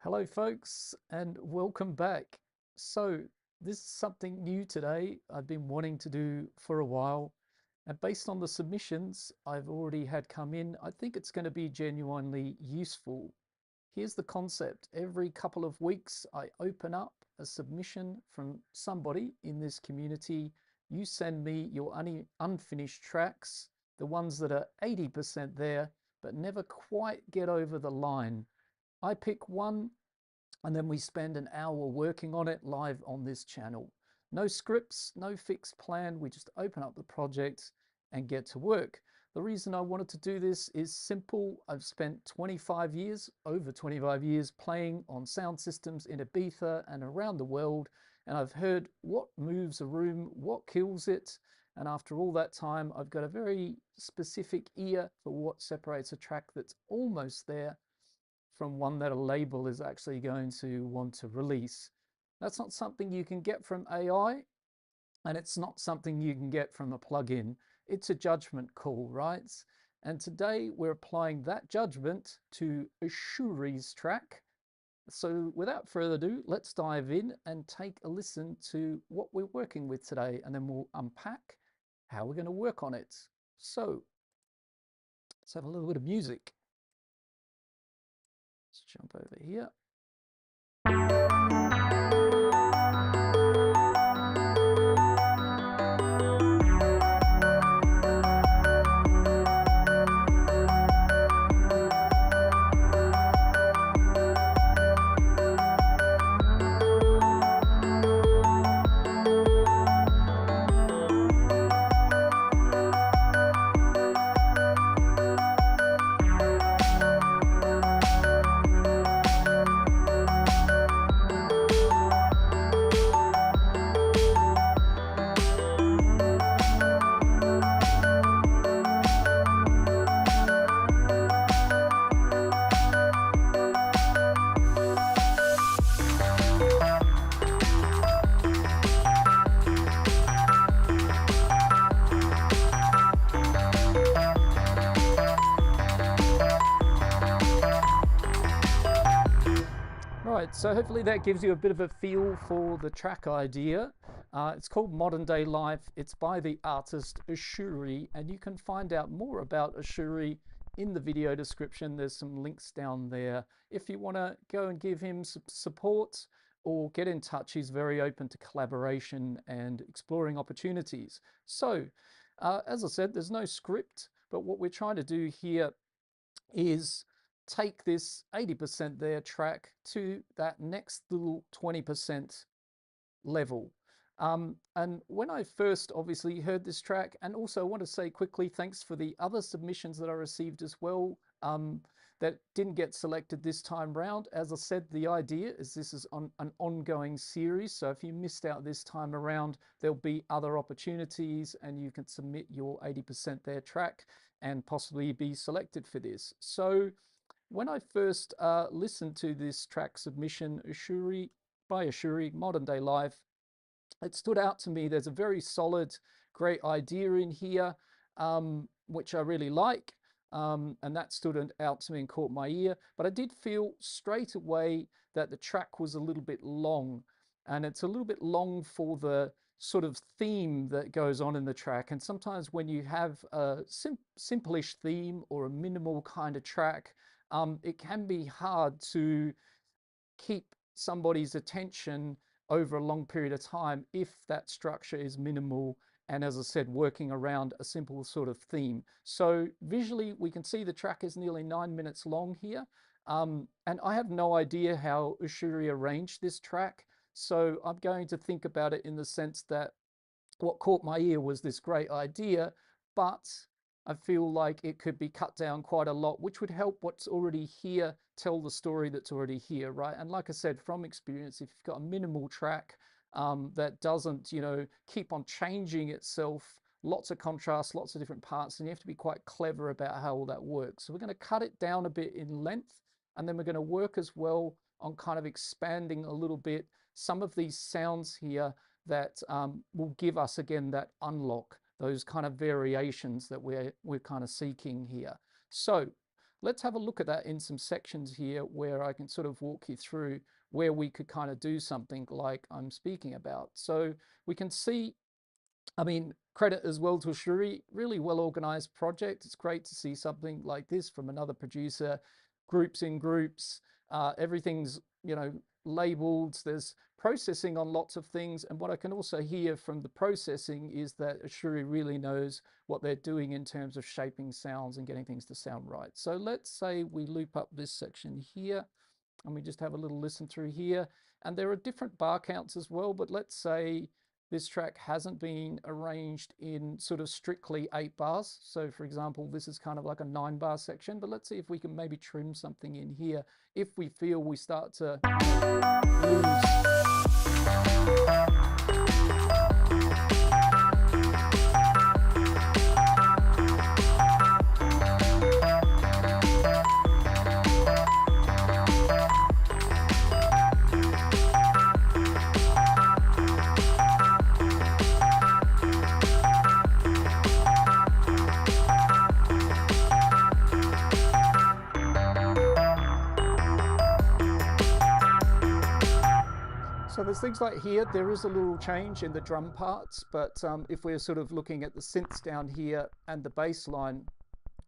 Hello folks and welcome back. So this is something new today I've been wanting to do for a while, and based on the submissions I've already had come in, I think it's going to be genuinely useful. Here's the concept. Every couple of weeks I open up a submission from somebody in this community. You send me your unfinished tracks, the ones that are 80% there but never quite get over the line. I pick one and then we spend an hour working on it live on this channel. No scripts, no fixed plan. We just open up the project and get to work. The reason I wanted to do this is simple. I've spent 25 years, over 25 years, playing on sound systems in Ibiza and around the world, and I've heard what moves a room, what kills it, and after all that time, I've got a very specific ear for what separates a track that's almost there from one that a label is actually going to want to release. That's not something you can get from AI, and it's not something you can get from a plugin. It's a judgment call, right? And today we're applying that judgment to Ashuri's track. So without further ado, let's dive in and take a listen to what we're working with today, and then we'll unpack how we're going to work on it. So let's have a little bit of music. Let's jump over here. Right, so hopefully that gives you a bit of a feel for the track idea. It's called Modern Day Life. It's by the artist Ashuri, and you can find out more about Ashuri in the video description. There's some links down there. If you want to go and give him some support or get in touch, he's very open to collaboration and exploring opportunities. So, as I said, there's no script, but what we're trying to do here is take this 80% there track to that next little 20% level. And when I first obviously heard this track, and also I want to say quickly, thanks for the other submissions that I received as well, that didn't get selected this time round. As I said, the idea is this is an ongoing series. So if you missed out this time around, there'll be other opportunities and you can submit your 80% there track and possibly be selected for this. So when I first listened to this track submission, by Ashuri, Modern Day Life, it stood out to me. There's a very solid, great idea in here, which I really like. And that stood out to me and caught my ear. But I did feel straight away that the track was a little bit long. And it's a little bit long for the sort of theme that goes on in the track. And sometimes when you have a simple-ish theme or a minimal kind of track, it can be hard to keep somebody's attention over a long period of time if that structure is minimal and, as I said, working around a simple sort of theme. So visually we can see the track is nearly 9 minutes long here, and I have no idea how Ashuri arranged this track, so I'm going to think about it in the sense that what caught my ear was this great idea, but I feel like it could be cut down quite a lot, which would help what's already here tell the story that's already here, right? And like I said, from experience, if you've got a minimal track that doesn't, keep on changing itself, lots of contrast, lots of different parts, and you have to be quite clever about how all that works. So we're going to cut it down a bit in length, and then we're going to work as well on kind of expanding a little bit some of these sounds here that will give us again that unlock, those kind of variations that we're kind of seeking here. So let's have a look at that in some sections here where I can sort of walk you through where we could kind of do something like I'm speaking about. So we can see, I mean, credit as well to Shuri, really well organized project. It's great to see something like this from another producer, groups in groups, everything's, you know, labeled, there's processing on lots of things. And what I can also hear from the processing is that Shuri really knows what they're doing in terms of shaping sounds and getting things to sound right. So let's say we loop up this section here and we just have a little listen through here. And there are different bar counts as well, but let's say this track hasn't been arranged in sort of strictly 8 bars. So for example, this is kind of like a 9-bar section, but let's see if we can maybe trim something in here if we feel we start to lose. So there's things like here, there is a little change in the drum parts, but if we're sort of looking at the synths down here and the bass line,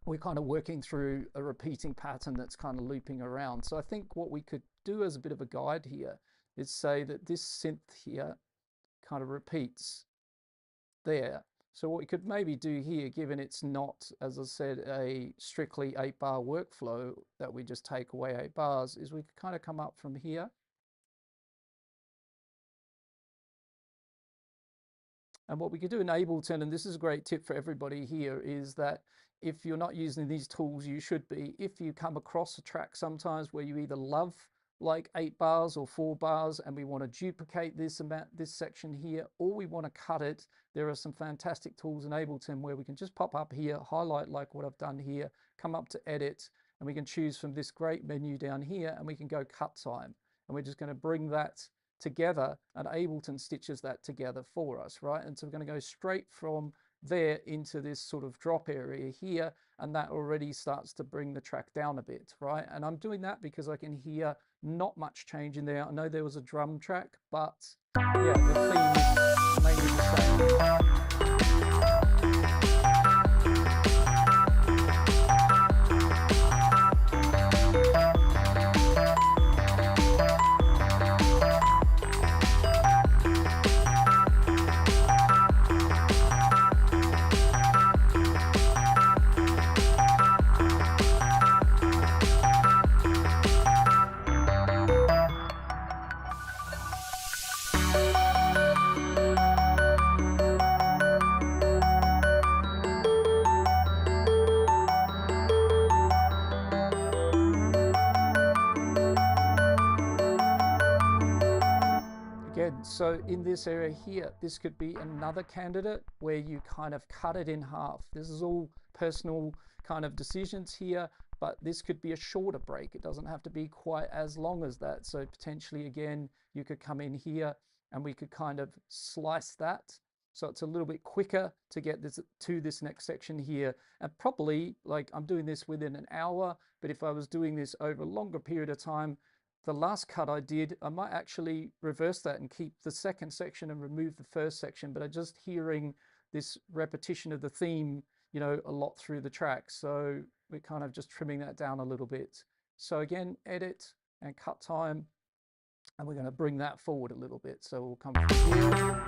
we're kind of working through a repeating pattern that's kind of looping around. So I think what we could do as a bit of a guide here is say that this synth here kind of repeats there. So what we could maybe do here, given it's not, as I said, a strictly 8-bar workflow that we just take away 8 bars, is we could kind of come up from here. And what we could do in Ableton, and this is a great tip for everybody here, is that if you're not using these tools, you should be. If you come across a track sometimes where you either love like 8 bars or 4 bars and we want to duplicate this section here, or we want to cut it, there are some fantastic tools in Ableton where we can just pop up here, highlight like what I've done here, come up to edit, and we can choose from this great menu down here and we can go cut time. And we're just going to bring that together, and Ableton stitches that together for us, right? And so we're going to go straight from there into this sort of drop area here, and that already starts to bring the track down a bit, right? And I'm doing that because I can hear not much change in there. I know there was a drum track, but yeah, the theme is mainly the same. So in this area here, this could be another candidate where you kind of cut it in half. This is all personal kind of decisions here, but this could be a shorter break. It doesn't have to be quite as long as that. So potentially, again, you could come in here and we could kind of slice that. So it's a little bit quicker to get this to this next section here. And probably, like, I'm doing this within an hour, but if I was doing this over a longer period of time, the last cut I did, I might actually reverse that and keep the second section and remove the first section, but I'm just hearing this repetition of the theme, you know, a lot through the track. So we're kind of just trimming that down a little bit. So again, edit and cut time, and we're going to bring that forward a little bit. So we'll come from here.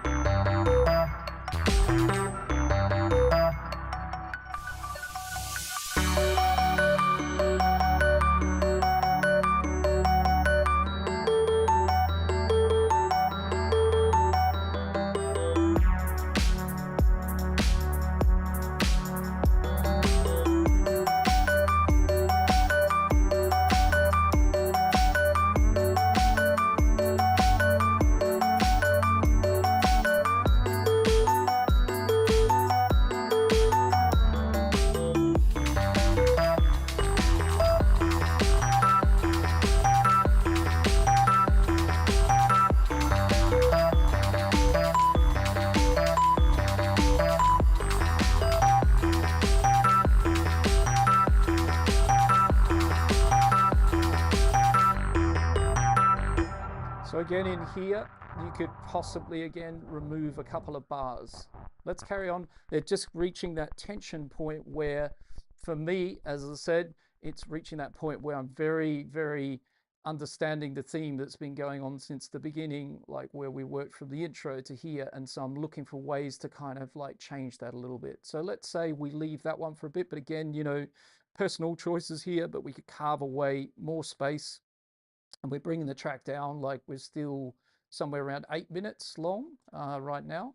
So again, in here, you could possibly again remove a couple of bars. Let's carry on. They're just reaching that tension point where, for me, as I said, it's reaching that point where I'm very, very understanding the theme that's been going on since the beginning, like where we worked from the intro to here. And so I'm looking for ways to kind of like change that a little bit. So let's say we leave that one for a bit, but again, you know, personal choices here, but we could carve away more space. And we're bringing the track down, like we're still somewhere around 8 minutes long right now.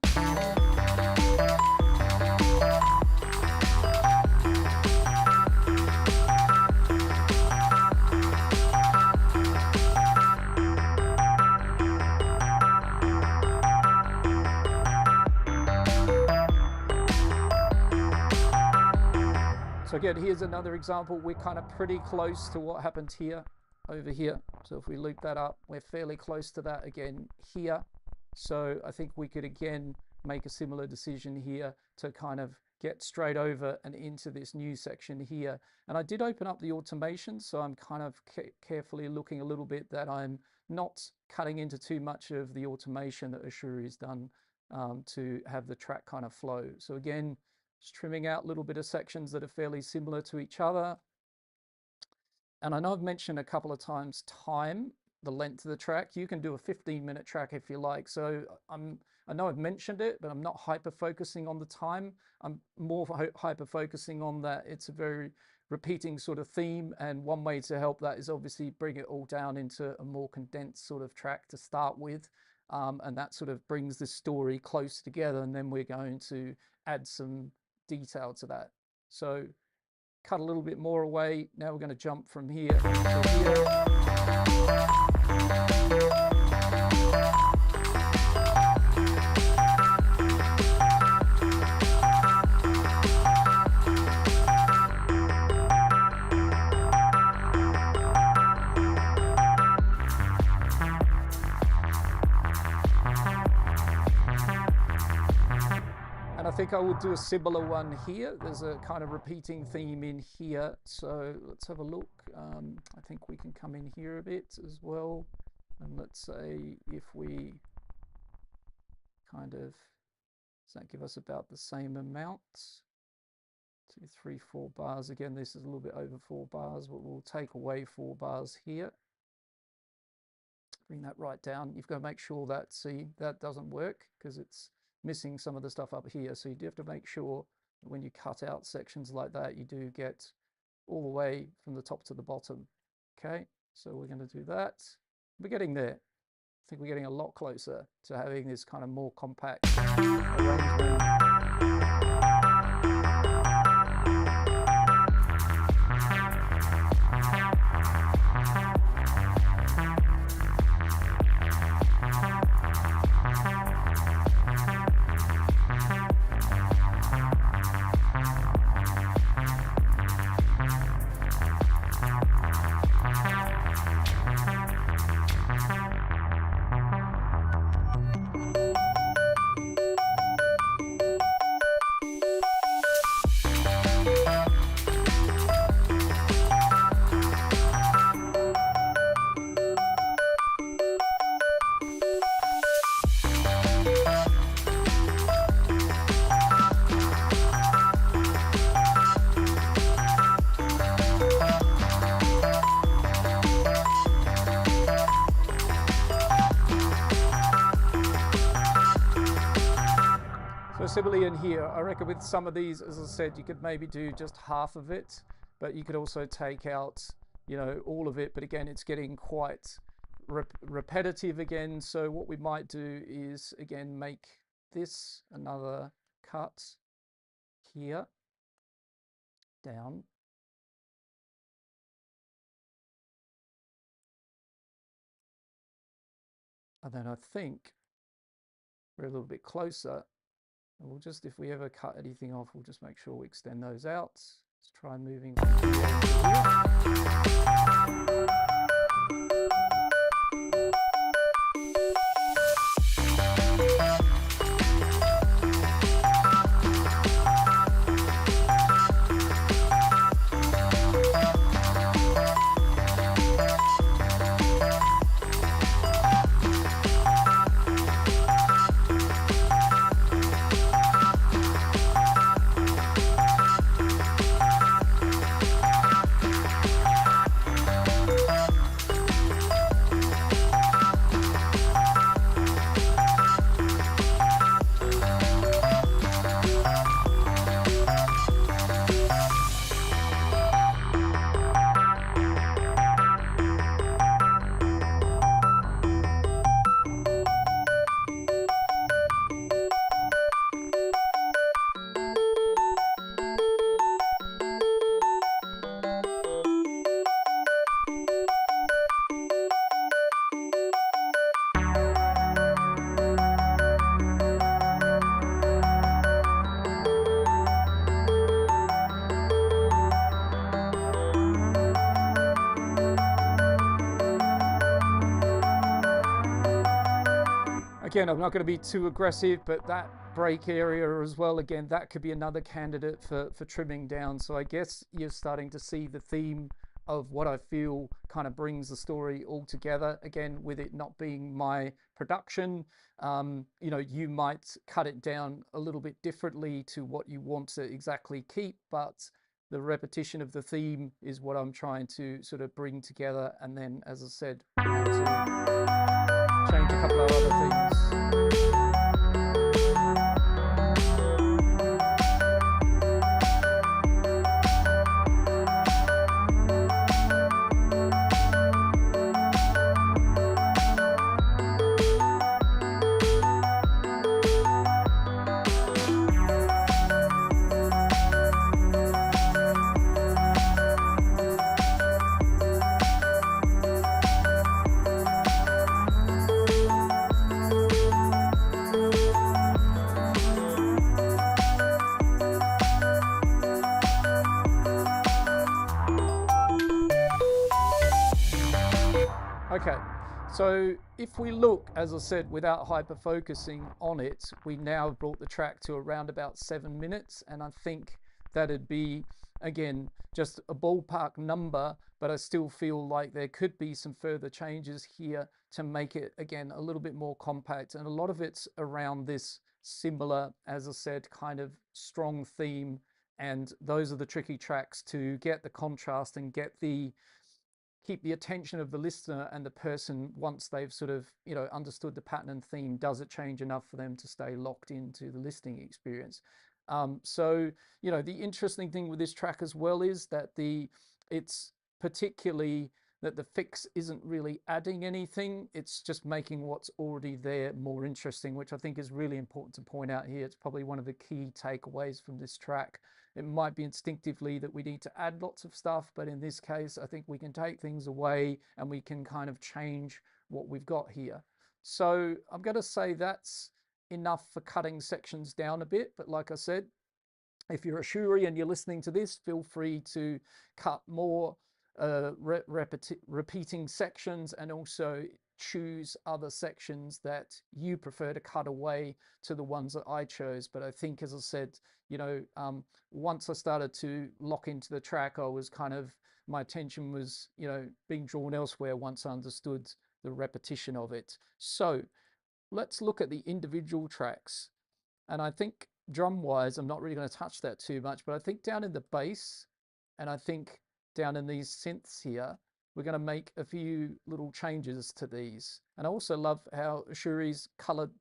So again, here's another example. We're kind of pretty close to what happened here, over here. So if we loop that up, we're fairly close to that again here. So I think we could again make a similar decision here to kind of get straight over and into this new section here. And I did open up the automation, so I'm kind of carefully looking a little bit that I'm not cutting into too much of the automation that Ashuri has done to have the track kind of flow. So again, just trimming out a little bit of sections that are fairly similar to each other. And I know I've mentioned a couple of times time, the length of the track. You can do a 15-minute track if you like. So I know I've mentioned it, but I'm not hyper-focusing on the time. I'm more hyper-focusing on that it's a very repeating sort of theme. And one way to help that is obviously bring it all down into a more condensed sort of track to start with. And that sort of brings the story close together. And then we're going to add some detail to that. So cut a little bit more away. Now we're going to jump from here to here. And I think I will do a similar one here. There's a kind of repeating theme in here. So let's have a look. I think we can come in here a bit as well. And let's say if we kind of, does that give us about the same amount? 2, 3, 4 bars. Again, this is a little bit over 4 bars, but we'll take away 4 bars here. Bring that right down. You've got to make sure that, see, that doesn't work because it's missing some of the stuff up here. So you do have to make sure that when you cut out sections like that, you do get all the way from the top to the bottom. Okay, so we're going to do that. We're getting there. I think we're getting a lot closer to having this kind of more compact arrangement. Similarly in here, I reckon with some of these, as I said, you could maybe do just half of it, but you could also take out, you know, all of it. But again, it's getting quite repetitive again. So what we might do is, again, make this another cut here, down. And then I think we're a little bit closer. And we'll just, if we ever cut anything off, we'll just make sure we extend those out. Let's try moving from here to here. Again, I'm not going to be too aggressive, but that break area as well, again, that could be another candidate for trimming down. So I guess you're starting to see the theme of what I feel kind of brings the story all together. Again, with it not being my production, you know, you might cut it down a little bit differently to what you want to exactly keep, but the repetition of the theme is what I'm trying to sort of bring together. And then, as I said, to change a couple of other things. Okay, so if we look, as I said, without hyper focusing on it, we now brought the track to around about 7 minutes, and I think that'd be, again, just a ballpark number, but I still feel like there could be some further changes here to make it, again, a little bit more compact, and a lot of it's around this similar, as I said, kind of strong theme, and those are the tricky tracks to get the contrast and keep the attention of the listener and the person once they've sort of, you know, understood the pattern and theme. Does it change enough for them to stay locked into the listening experience? So, you know, the interesting thing with this track as well is that it's particularly that the fix isn't really adding anything. It's just making what's already there more interesting, which I think is really important to point out here. It's probably one of the key takeaways from this track. It might be instinctively that we need to add lots of stuff, but in this case, I think we can take things away and we can kind of change what we've got here. So I'm going to say that's enough for cutting sections down a bit. But like I said, if you're a shuri and you're listening to this, feel free to cut more repeating sections, and also choose other sections that you prefer to cut away to the ones that I chose. But I think, as I said, you know, once I started to lock into the track, I was kind of, my attention was, you know, being drawn elsewhere once I understood the repetition of it. So let's look at the individual tracks. And I think drum wise, I'm not really going to touch that too much, but I think down in the bass, and I think down in these synths here, we're going to make a few little changes to these. And I also love how Shuri's colored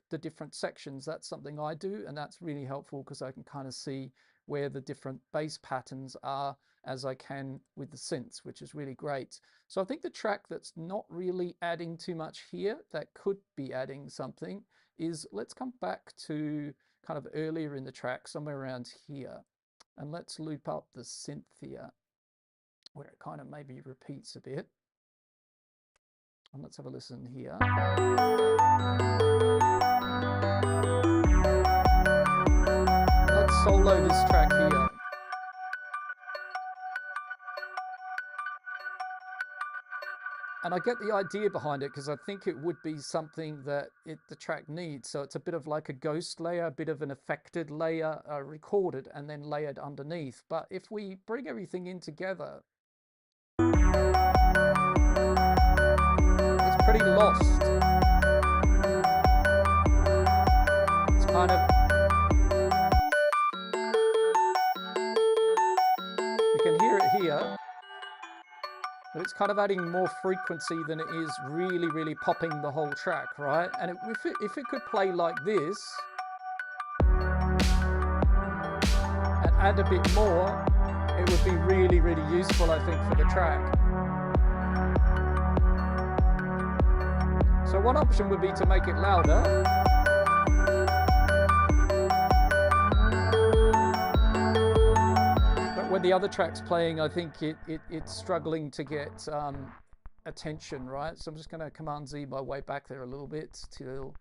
the different sections. That's something I do, and that's really helpful because I can kind of see where the different bass patterns are as I can with the synths, which is really great. So I think the track that's not really adding too much here, that could be adding something, is, let's come back to kind of earlier in the track, somewhere around here, and let's loop up the synth here, where it kind of maybe repeats a bit. And let's have a listen here. Let's solo this track here. And I get the idea behind it because I think it would be something that the track needs. So it's a bit of like a ghost layer, a bit of an affected layer, recorded and then layered underneath. But if we bring everything in together, it's pretty lost. It's kind of, you can hear it here, but it's kind of adding more frequency than it is really, really popping the whole track, right? And if it could play like this and add a bit more, it would be really, really useful, I think, for the track. So one option would be to make it louder. When the other track's playing, I think it's struggling to get attention, right? So I'm just going to Command Z my way back there a little bit till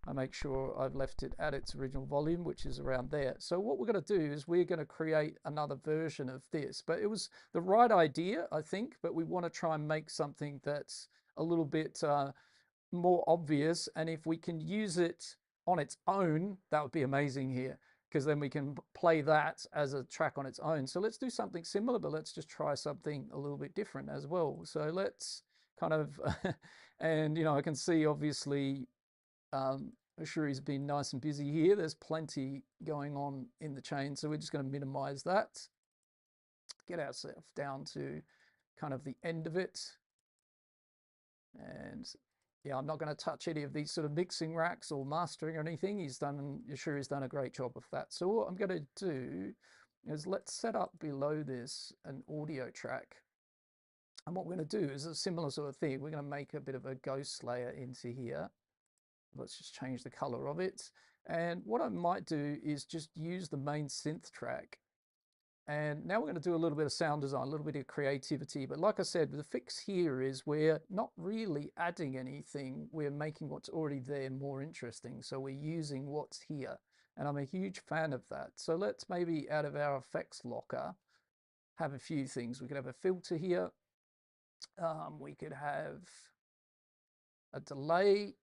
I make sure I've left it at its original volume, which is around there. So what we're going to do is we're going to create another version of this. But it was the right idea, I think, but we want to try and make something that's a little bit more obvious, and if we can use it on its own, that would be amazing here, because then we can play that as a track on its own. So let's do something similar, but let's just try something a little bit different as well. So let's kind of and you know, I can see obviously Ashuri's been nice and busy here. There's plenty going on in the chain, so we're just going to minimize that, get ourselves down to kind of the end of it. And yeah, I'm not going to touch any of these sort of mixing racks or mastering or anything. Ashuri's done a great job of that. So what I'm going to do is let's set up below this an audio track. And what we're going to do is a similar sort of thing. We're going to make a bit of a ghost layer into here. Let's just change the color of it. And what I might do is just use the main synth track. And now we're going to do a little bit of sound design, a little bit of creativity. But like I said, the fix here is we're not really adding anything. We're making what's already there more interesting. So we're using what's here. And I'm a huge fan of that. So let's maybe out of our effects locker have a few things. We could have a filter here. We could have a delay.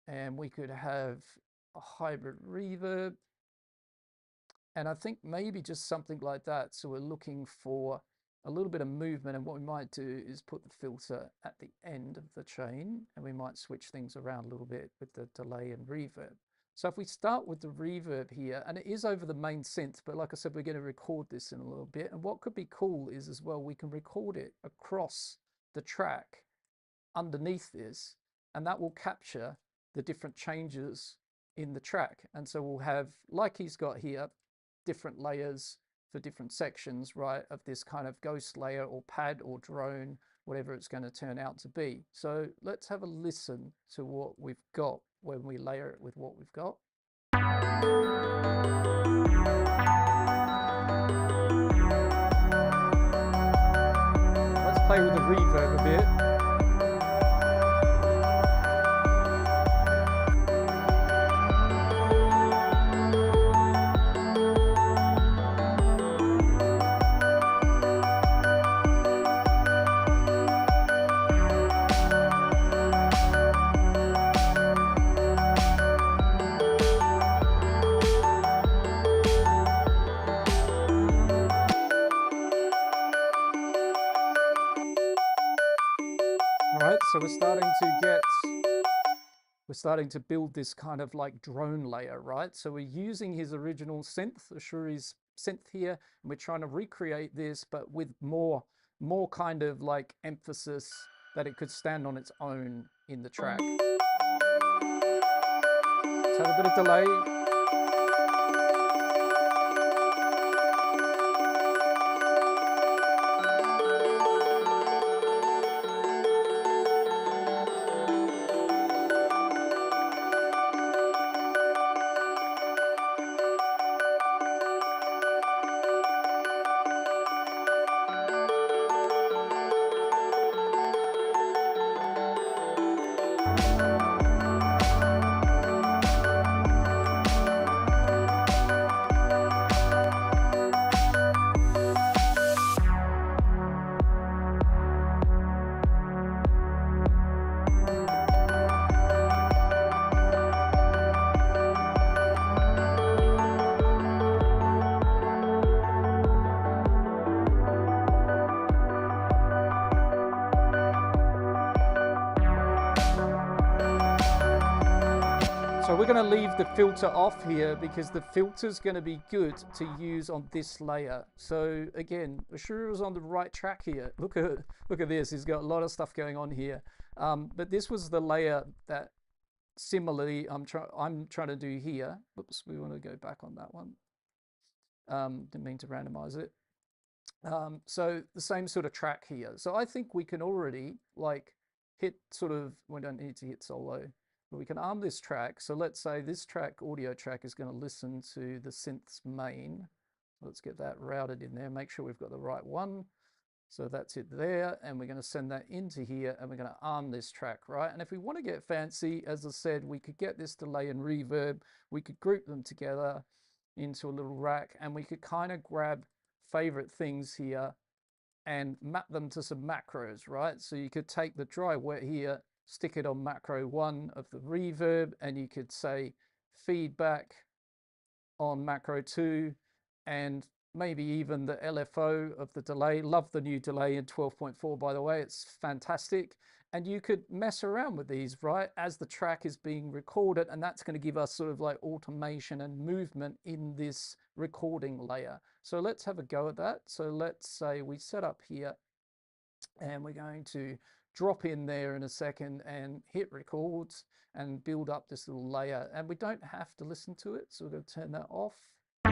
And we could have a hybrid reverb. And I think maybe just something like that. So we're looking for a little bit of movement. And what we might do is put the filter at the end of the chain. And we might switch things around a little bit with the delay and reverb. So if we start with the reverb here, and it is over the main synth, but like I said, we're going to record this in a little bit. And what could be cool is as well, we can record it across the track underneath this, and that will capture the different changes in the track. And so we'll have, like he's got here, different layers for different sections, right, of this kind of ghost layer or pad or drone, whatever it's going to turn out to be. So let's have a listen to what we've got when we layer it with what we've got. Let's play with the reverb a bit. So we're starting to build this kind of like drone layer, right? So we're using his original synth, Ashuri's synth here, and we're trying to recreate this, but with more kind of like emphasis that it could stand on its own in the track. Let's have a bit of delay. So we're going to leave the filter off here because the filter is going to be good to use on this layer. So again, Ashuri was on the right track here. Look at this. He's got a lot of stuff going on here. But this was the layer that similarly I'm trying to do here. Oops, we want to go back on that one. Didn't mean to randomize it. So the same sort of track here. So I think we can already like hit sort of, we don't need to hit solo. But we can arm this track. So let's say this track, audio track, is going to listen to the synth's main. Let's get that routed in there. Make sure we've got the right one. So that's it there. And we're going to send that into here and we're going to arm this track, right? And if we want to get fancy, as I said, we could get this delay and reverb. We could group them together into a little rack and we could kind of grab favorite things here and map them to some macros, right? So you could take the dry wet here, stick it on macro 1 of the reverb, and you could say feedback on macro 2, and maybe even the LFO of the delay. Love the new delay in 12.4, by the way, it's fantastic. And you could mess around with these, right, as the track is being recorded, and that's going to give us sort of like automation and movement in this recording layer. So let's have a go at that. So let's say we set up here, and we're going to drop in there in a second and hit records and build up this little layer. And we don't have to listen to it, so we're going to turn that off. So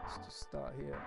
let's just start here.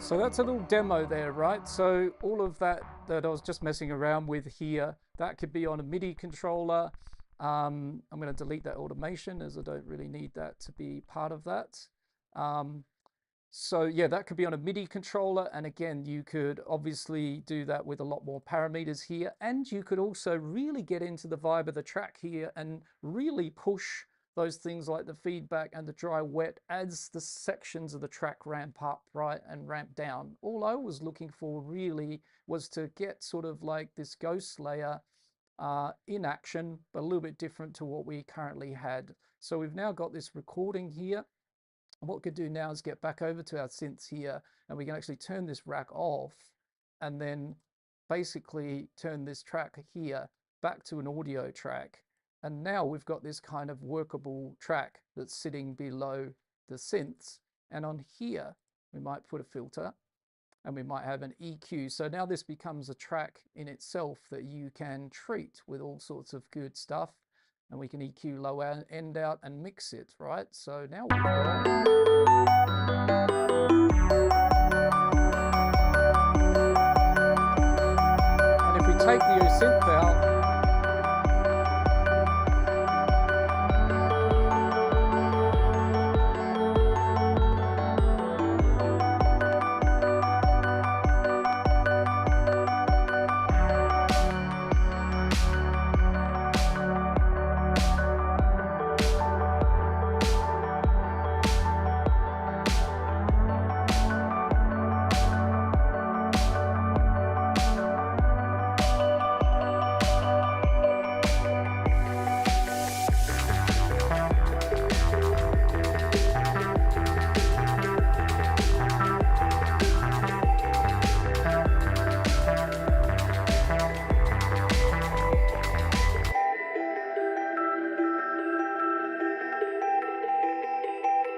So that's a little demo there, right? So all of that I was just messing around with here, that could be on a MIDI controller. I'm going to delete that automation as I don't really need that to be part of that. So yeah, that could be on a MIDI controller. And again, you could obviously do that with a lot more parameters here. And you could also really get into the vibe of the track here and really push those things like the feedback and the dry wet as the sections of the track ramp up, right, and ramp down. All I was looking for really was to get sort of like this ghost layer in action, but a little bit different to what we currently had. So we've now got this recording here. What we could do now is get back over to our synths here, and we can actually turn this rack off and then basically turn this track here back to an audio track. And now we've got this kind of workable track that's sitting below the synths. And on here, we might put a filter and we might have an EQ. So now this becomes a track in itself that you can treat with all sorts of good stuff. And we can EQ low end out and mix it, right? So now we've got... And if we take the synth out,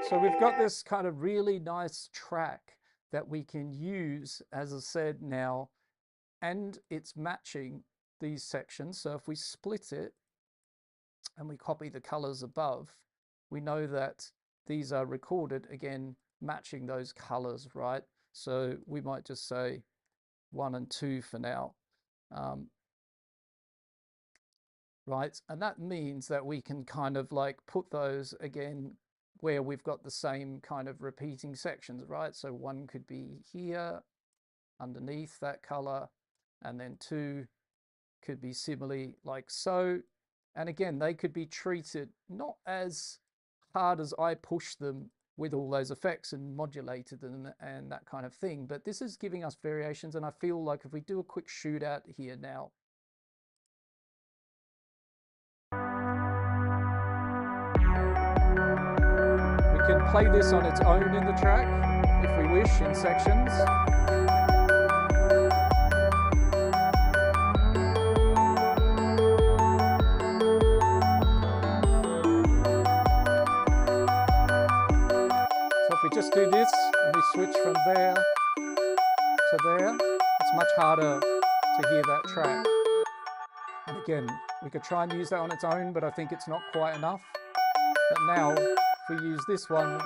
so we've got this kind of really nice track that we can use, as I said now, and it's matching these sections. So if we split it and we copy the colors above, we know that these are recorded, again, matching those colors, right? So we might just say 1 and 2 for now. Right, and that means that we can kind of like put those again where we've got the same kind of repeating sections, right? So 1 could be here underneath that color, and then 2 could be similarly like so. And again, they could be treated not as hard as I push them with all those effects and modulated and that kind of thing. But this is giving us variations, and I feel like if we do a quick shootout here now, we can play this on its own in the track if we wish, in sections. We just do this and we switch from there to there, it's much harder to hear that track. And again, we could try and use that on its own, but I think it's not quite enough. But now, if we use this one,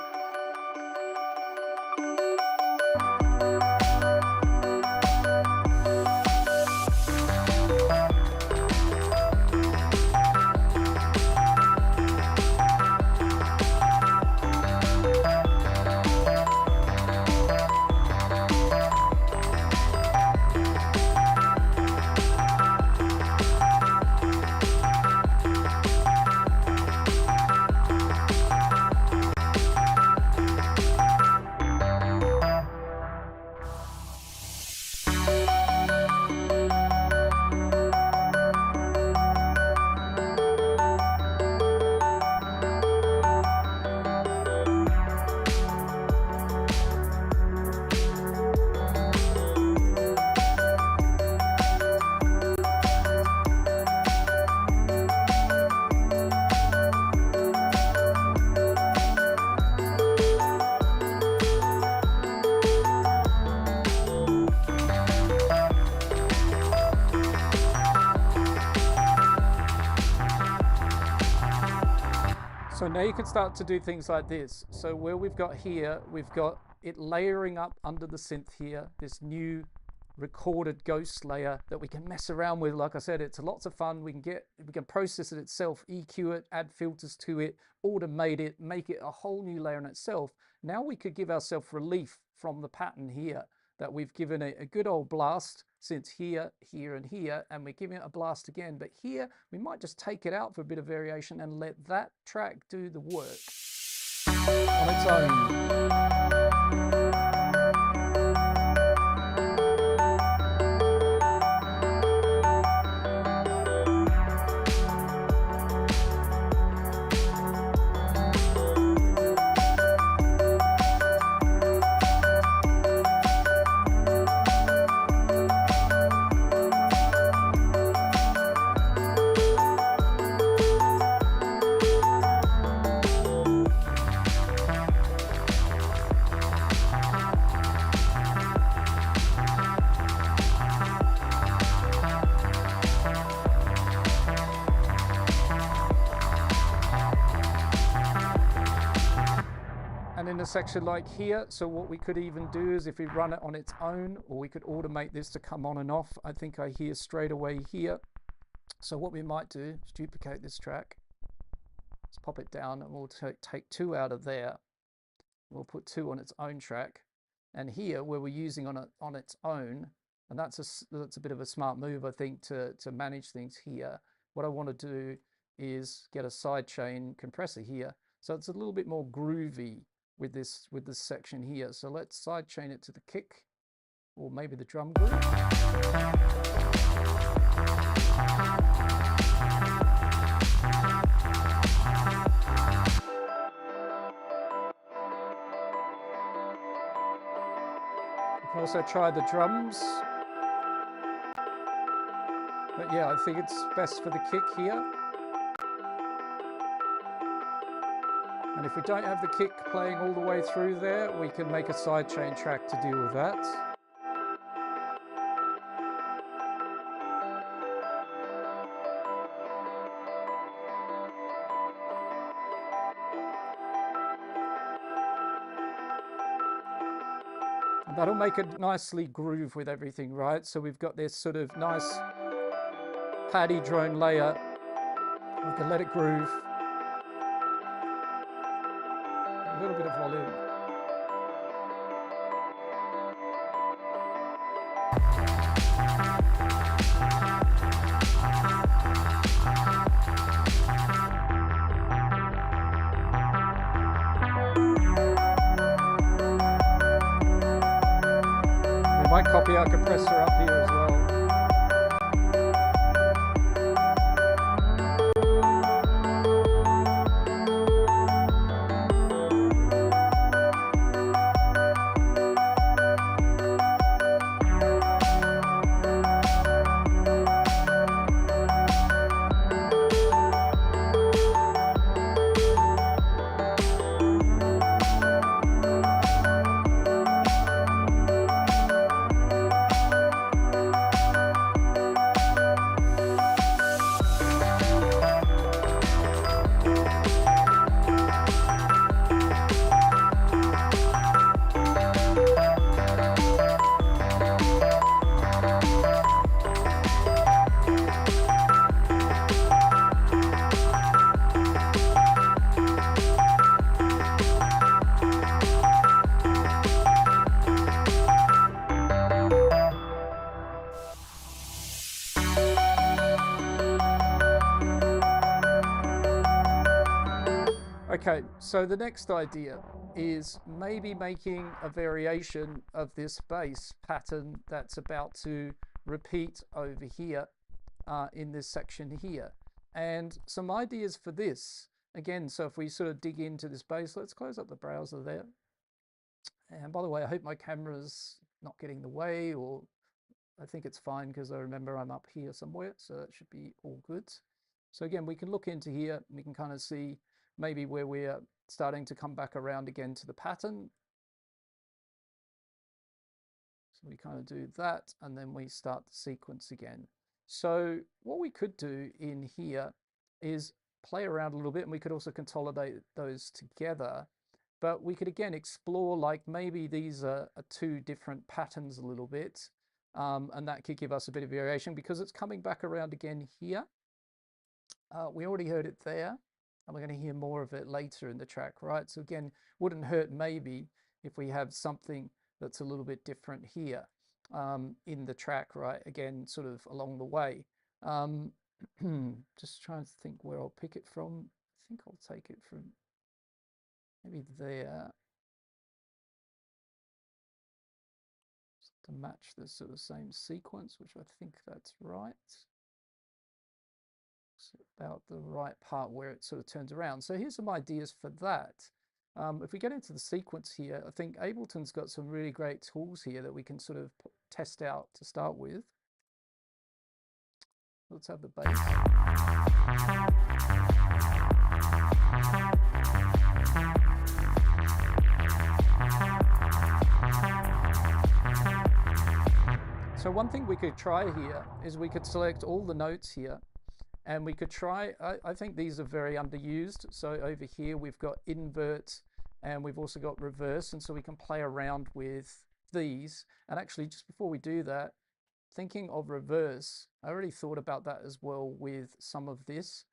so now you can start to do things like this. So where we've got here, we've got it layering up under the synth here, this new recorded ghost layer that we can mess around with. Like I said, it's lots of fun. We can process it itself, EQ it, add filters to it, automate it, make it a whole new layer in itself. Now we could give ourselves relief from the pattern here that we've given it a good old blast since here, here, and here, and we're giving it a blast again. But here, we might just take it out for a bit of variation and let that track do the work on its own. And in a section like here, so what we could even do is if we run it on its own, or we could automate this to come on and off. I think I hear straight away here. So what we might do is duplicate this track. Let's pop it down and we'll take 2 out of there. We'll put 2 on its own track. And here, where we're using on its own, and that's a bit of a smart move, I think, to manage things here. What I want to do is get a sidechain compressor here. So it's a little bit more groovy with this section here. So let's sidechain it to the kick, or maybe the drum groove. You can also try the drums. But yeah, I think it's best for the kick here. And if we don't have the kick playing all the way through there, we can make a sidechain track to deal with that. And that'll make it nicely groove with everything, right? So we've got this sort of nice paddy drone layer. We can let it groove. A little bit of volume. might copy our compressor up here as well. Okay, so the next idea is maybe making a variation of this bass pattern that's about to repeat over here in this section here. And some ideas for this, again, so if we sort of dig into this bass, let's close up the browser there. And by the way, I hope my camera's not getting in the way, or I think it's fine because I remember I'm up here somewhere, so that should be all good. So again, we can look into here, we can kind of see maybe where we're starting to come back around again to the pattern. So we kind of do that, and then we start the sequence again. So what we could do in here is play around a little bit, and we could also consolidate those together. But we could again explore, like maybe these are two different patterns a little bit, and that could give us a bit of variation because it's coming back around again here. We already heard it there, and we're going to hear more of it later in the track, right? So again, wouldn't hurt maybe if we have something that's a little bit different here in the track, right? Again, sort of along the way. Just trying to think where I'll pick it from. I think I'll take it from maybe there to match the sort of same sequence, which I think that's right. About the right part where it sort of turns around. So here's some ideas for that. If we get into the sequence here, I think Ableton's got some really great tools here that we can sort of test out to start with. Let's have the bass. So one thing we could try here is we could select all the notes here, and we could try, I think these are very underused. So over here we've got invert, and we've also got reverse, and so we can play around with these. And actually, just before we do that, thinking of reverse, I already thought about that as well with some of this.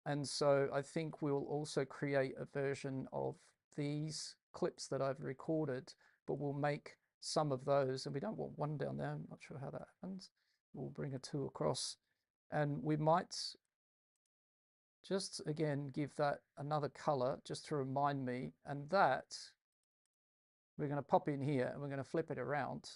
And so I think we'll also create a version of these clips that I've recorded, but we'll make some of those, and we don't want one down there. I'm not sure how that happens. We'll bring a two across, and we might just again give that another color just to remind me, and that we're going to pop in here and we're going to flip it around,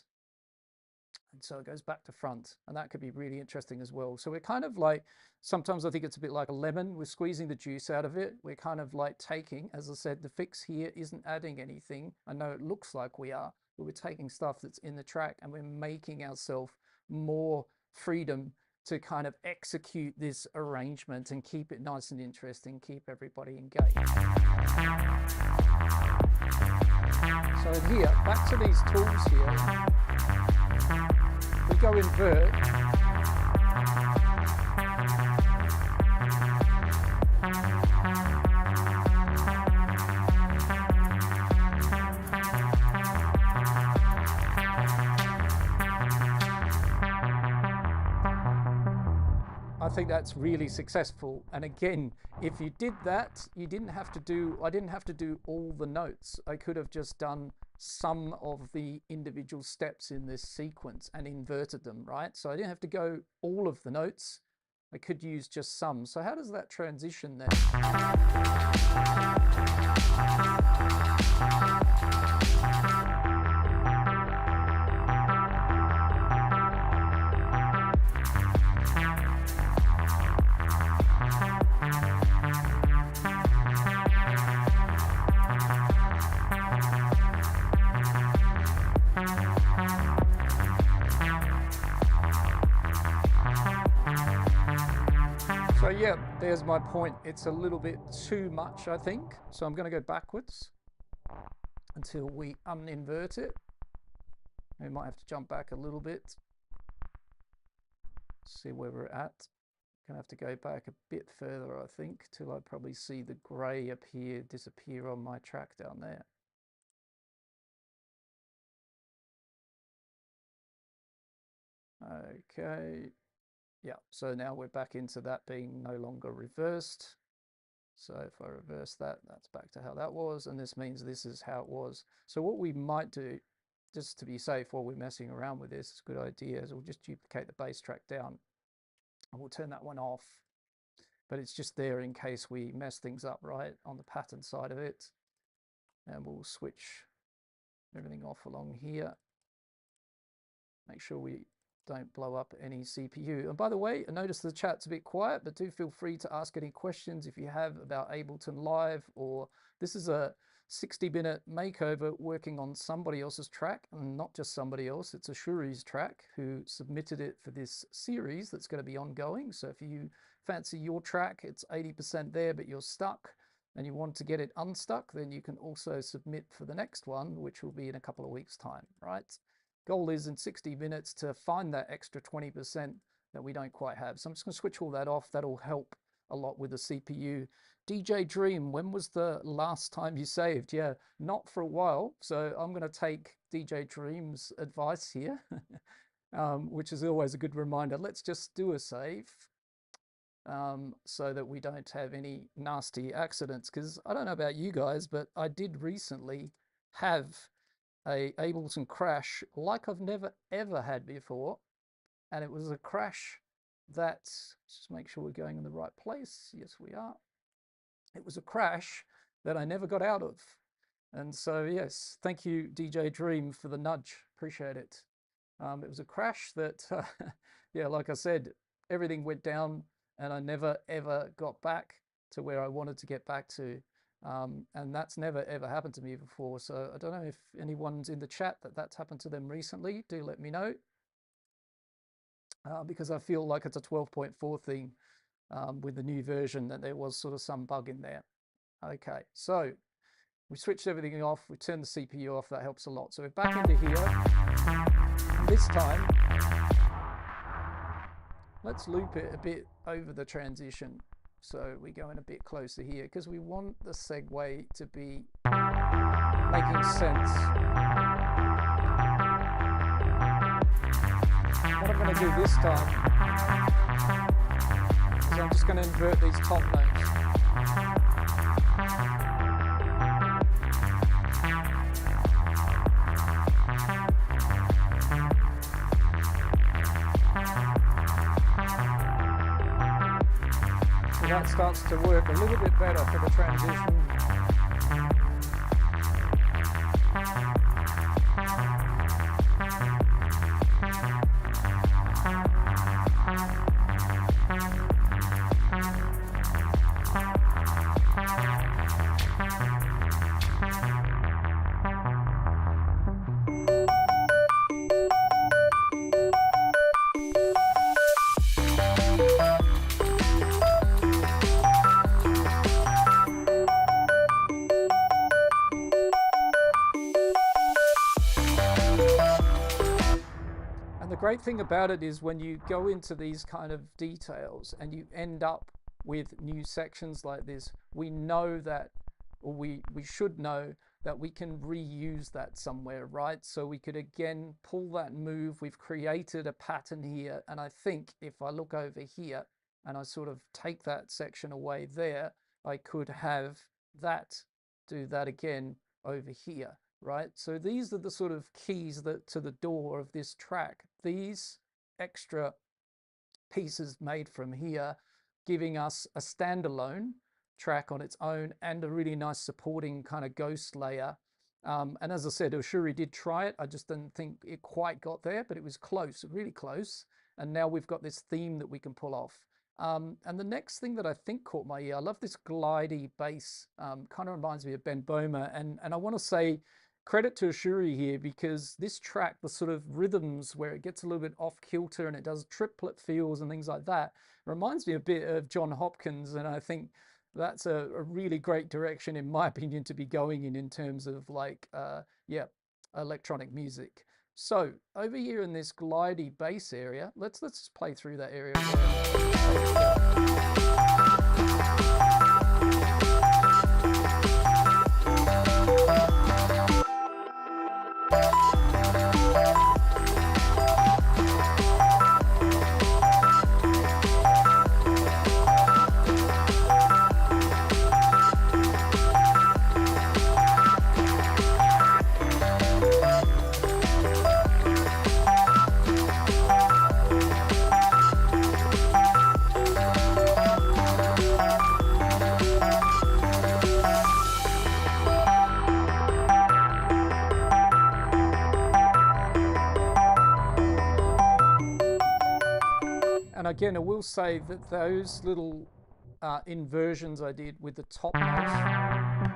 and so it goes back to front, and that could be really interesting as well. So we're kind of like, sometimes I think it's a bit like a lemon, we're squeezing the juice out of it. We're kind of like taking, as I said, the fix here isn't adding anything. I know it looks like we are, but we're taking stuff that's in the track and we're making ourselves more freedom to kind of execute this arrangement and keep it nice and interesting, keep everybody engaged. So in here, back to these tools here, we go invert. I think that's really successful. And again, if you did that, you didn't have to do, I didn't have to do all the notes. I could have just done some of the individual steps in this sequence and inverted them, right? So I didn't have to go all of the notes. I could use just some. So how does that transition then? So yeah, there's my point. It's a little bit too much, I think. So I'm going to go backwards until we uninvert it. We might have to jump back a little bit. See where we're at. Gonna have to go back a bit further, I think, till I probably see the grey appear, disappear on my track down there. Okay, yeah, so now we're back into that being no longer reversed. So if I reverse that, that's back to how that was, and this means this is how it was. So what we might do, just to be safe while we're messing around with this, it's a good idea, is we'll just duplicate the bass track down, and we'll turn that one off. But it's just there in case we mess things up, right, on the pattern side of it. And we'll switch everything off along here. Make sure we don't blow up any CPU. And by the way, I noticed the chat's a bit quiet, but do feel free to ask any questions if you have about Ableton Live, or this is a 60-minute makeover working on somebody else's track, and not just somebody else, it's Ashuri's track who submitted it for this series that's going to be ongoing. So if you fancy your track, it's 80% there, but you're stuck and you want to get it unstuck, then you can also submit for the next one, which will be in a couple of weeks' time, right? Goal is in 60 minutes to find that extra 20% that we don't quite have. So I'm just going to switch all that off. That'll help a lot with the CPU. DJ Dream, when was the last time you saved? Yeah, not for a while. So I'm going to take DJ Dream's advice here, which is always a good reminder. Let's just do a save so that we don't have any nasty accidents. Because I don't know about you guys, but I did recently have a Ableton crash like I've never ever had before, and it was a crash that, just make sure we're going in the right place. Yes, we are. It was a crash that I never got out of, and so yes, thank you DJ Dream for the nudge, appreciate it. It was a crash that yeah, like I said, everything went down and I never ever got back to where I wanted to get back to. And that's never ever happened to me before. So I don't know if anyone's in the chat that's happened to them recently. Do let me know, because I feel like it's a 12.4 thing with the new version, that there was sort of some bug in there. Okay, so we switched everything off, we turned the CPU off, that helps a lot. So we're back into here. This time, let's loop it a bit over the transition. So we go in a bit closer here because we want the segue to be making sense. What I'm going to do this time is I'm just going to invert these top notes. So that starts to work a little bit better for the transition. The great thing about it is when you go into these kind of details and you end up with new sections like this, we know that, or we should know that we can reuse that somewhere, right? So we could again pull that move. We've created a pattern here, and I think if I look over here and I sort of take that section away there, I could have that do that again over here. Right, so these are the sort of keys that to the door of this track. These extra pieces made from here, giving us a standalone track on its own and a really nice supporting kind of ghost layer. And as I said, Ashuri did try it. I just didn't think it quite got there, but it was close, really close. And now we've got this theme that we can pull off. And the next thing that I think caught my ear, I love this glidey bass. Kind of reminds me of Ben Böhmer, and I want to say, credit to Ashuri here, because this track, the sort of rhythms where it gets a little bit off kilter and it does triplet feels and things like that, reminds me a bit of John Hopkins, and I think that's a really great direction, in my opinion, to be going in terms of like, yeah, electronic music. So over here in this glidey bass area, let's just play through that area. And again, I will say that those little inversions I did with the top note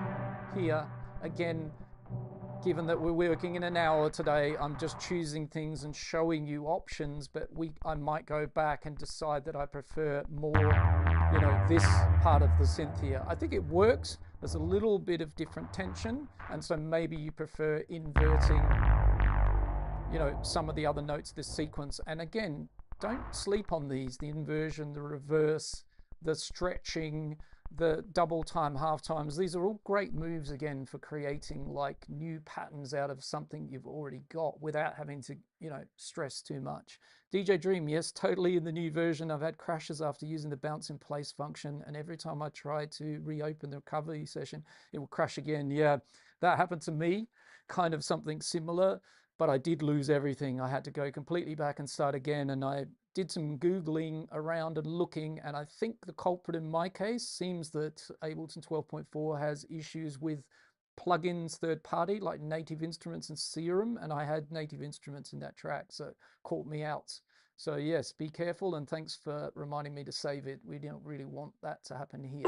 here, again, given that we're working in an hour today, I'm just choosing things and showing you options, but I might go back and decide that I prefer more, you know, this part of the synth here. I think it works. There's a little bit of different tension, and so maybe you prefer inverting, you know, some of the other notes, this sequence. And again, don't sleep on these, the inversion, the reverse, the stretching, the double time, half times. These are all great moves, again, for creating like new patterns out of something you've already got without having to, you know, stress too much. DJ Dream, yes, totally in the new version. I've had crashes after using the bounce in place function, and every time I try to reopen the recovery session, it will crash again. Yeah, that happened to me, kind of something similar. But I did lose everything. I had to go completely back and start again. And I did some Googling around and looking. And I think the culprit in my case seems that Ableton 12.4 has issues with plugins, third party, like Native Instruments and Serum. And I had Native Instruments in that track, so it caught me out. So yes, be careful. And thanks for reminding me to save it. We don't really want that to happen here.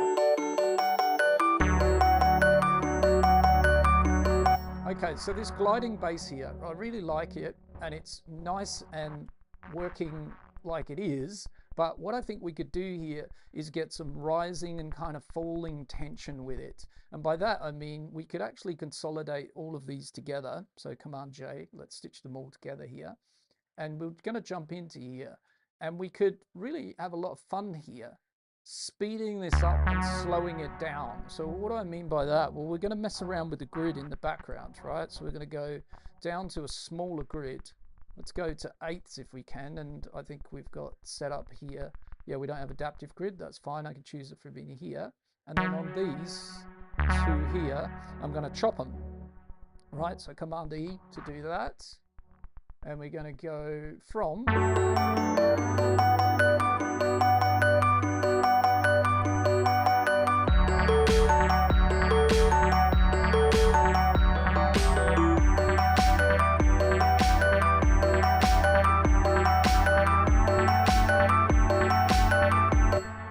Okay, so this gliding bass here, I really like it, and it's nice and working like it is, but what I think we could do here is get some rising and kind of falling tension with it. And by that I mean we could actually consolidate all of these together. So Command J, let's stitch them all together here. And we're going to jump into here, and we could really have a lot of fun here, speeding this up and slowing it down. So what do I mean by that? Well, we're going to mess around with the grid in the background, right? So we're going to go down to a smaller grid. Let's go to 8ths if we can, and I think we've got set up here. Yeah, we don't have adaptive grid, that's fine. I can choose it from in here. And then on these two here, I'm going to chop them, right? So Command E to do that. And we're going to go from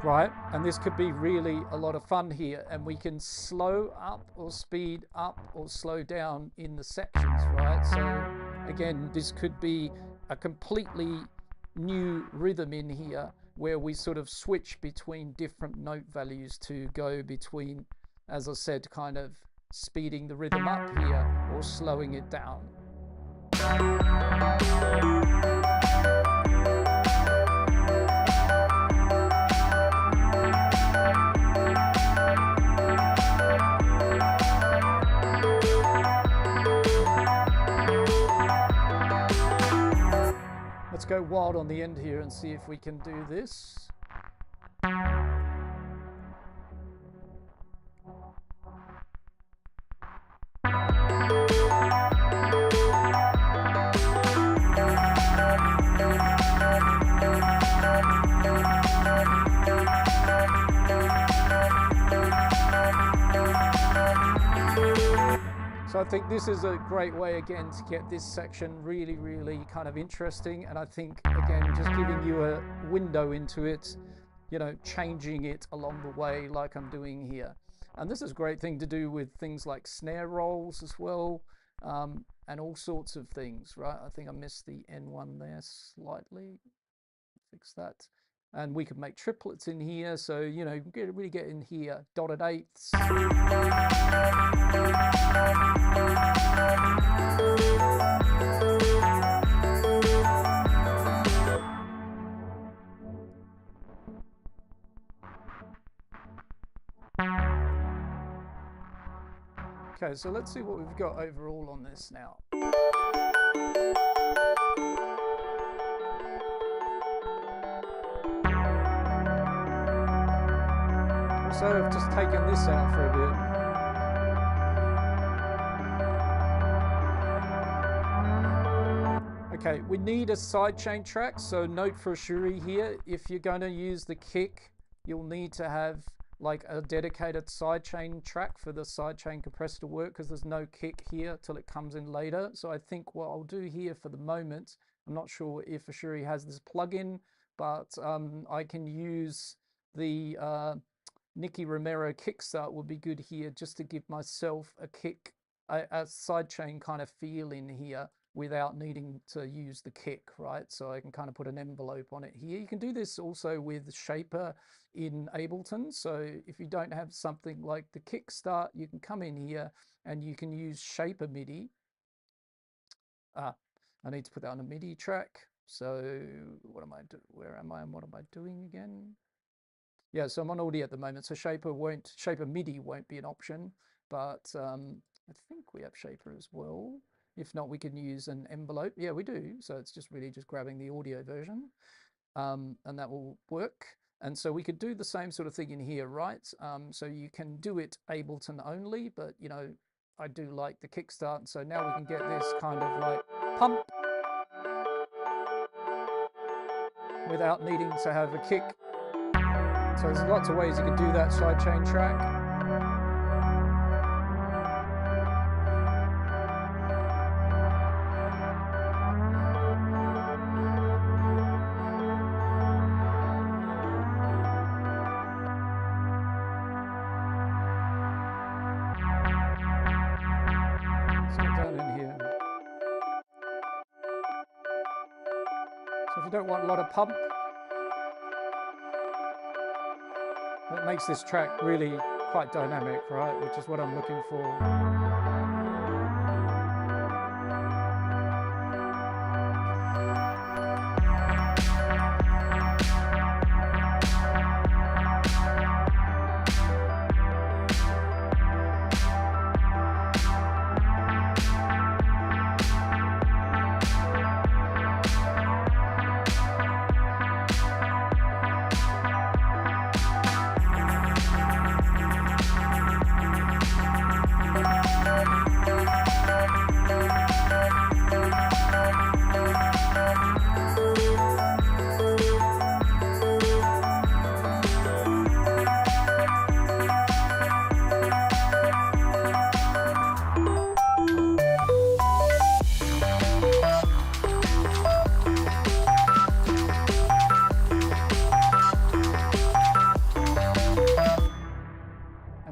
right, and this could be really a lot of fun here, and we can slow up or speed up or slow down in the sections, right? So again, this could be a completely new rhythm in here where we sort of switch between different note values to go between, as I said, kind of speeding the rhythm up here or slowing it down. Let's go wild on the end here and see if we can do this. So I think this is a great way, again, to get this section really, really kind of interesting. And I think, again, just giving you a window into it, you know, changing it along the way like I'm doing here. And this is a great thing to do with things like snare rolls as well. and all sorts of things, right? I think I missed the N1 there slightly. Fix that. And we could make triplets in here, so you know, really get in here. Dotted eighths. Okay, so let's see what we've got overall on this now. So I've just taken this out for a bit. Okay, we need a sidechain track, so note for Shuri here, if you're going to use the kick, you'll need to have like a dedicated sidechain track for the sidechain compressor to work, because there's no kick here till it comes in later. So I think what I'll do here for the moment, I'm not sure if Shuri has this plugin, but I can use the Nicky Romero kickstart would be good here, just to give myself a kick, a sidechain kind of feel in here without needing to use the kick, right? So I can kind of put an envelope on it here. You can do this also with Shaper in Ableton. So if you don't have something like the kickstart, you can come in here and you can use Shaper MIDI. I need to put that on a MIDI track. So what am I doing? Where am I and what am I doing again? Yeah, so I'm on audio at the moment, so Shaper MIDI won't be an option, but I think we have Shaper as well. If not, we can use an envelope. Yeah, we do. So it's just really just grabbing the audio version, and that will work. And so we could do the same sort of thing in here, right? So you can do it Ableton only, but you know, I do like the kickstart. So now we can get this kind of like pump without needing to have a kick. So there's lots of ways you can do that sidechain track. So if you don't want a lot of pump, that makes this track really quite dynamic, right? Which is what I'm looking for.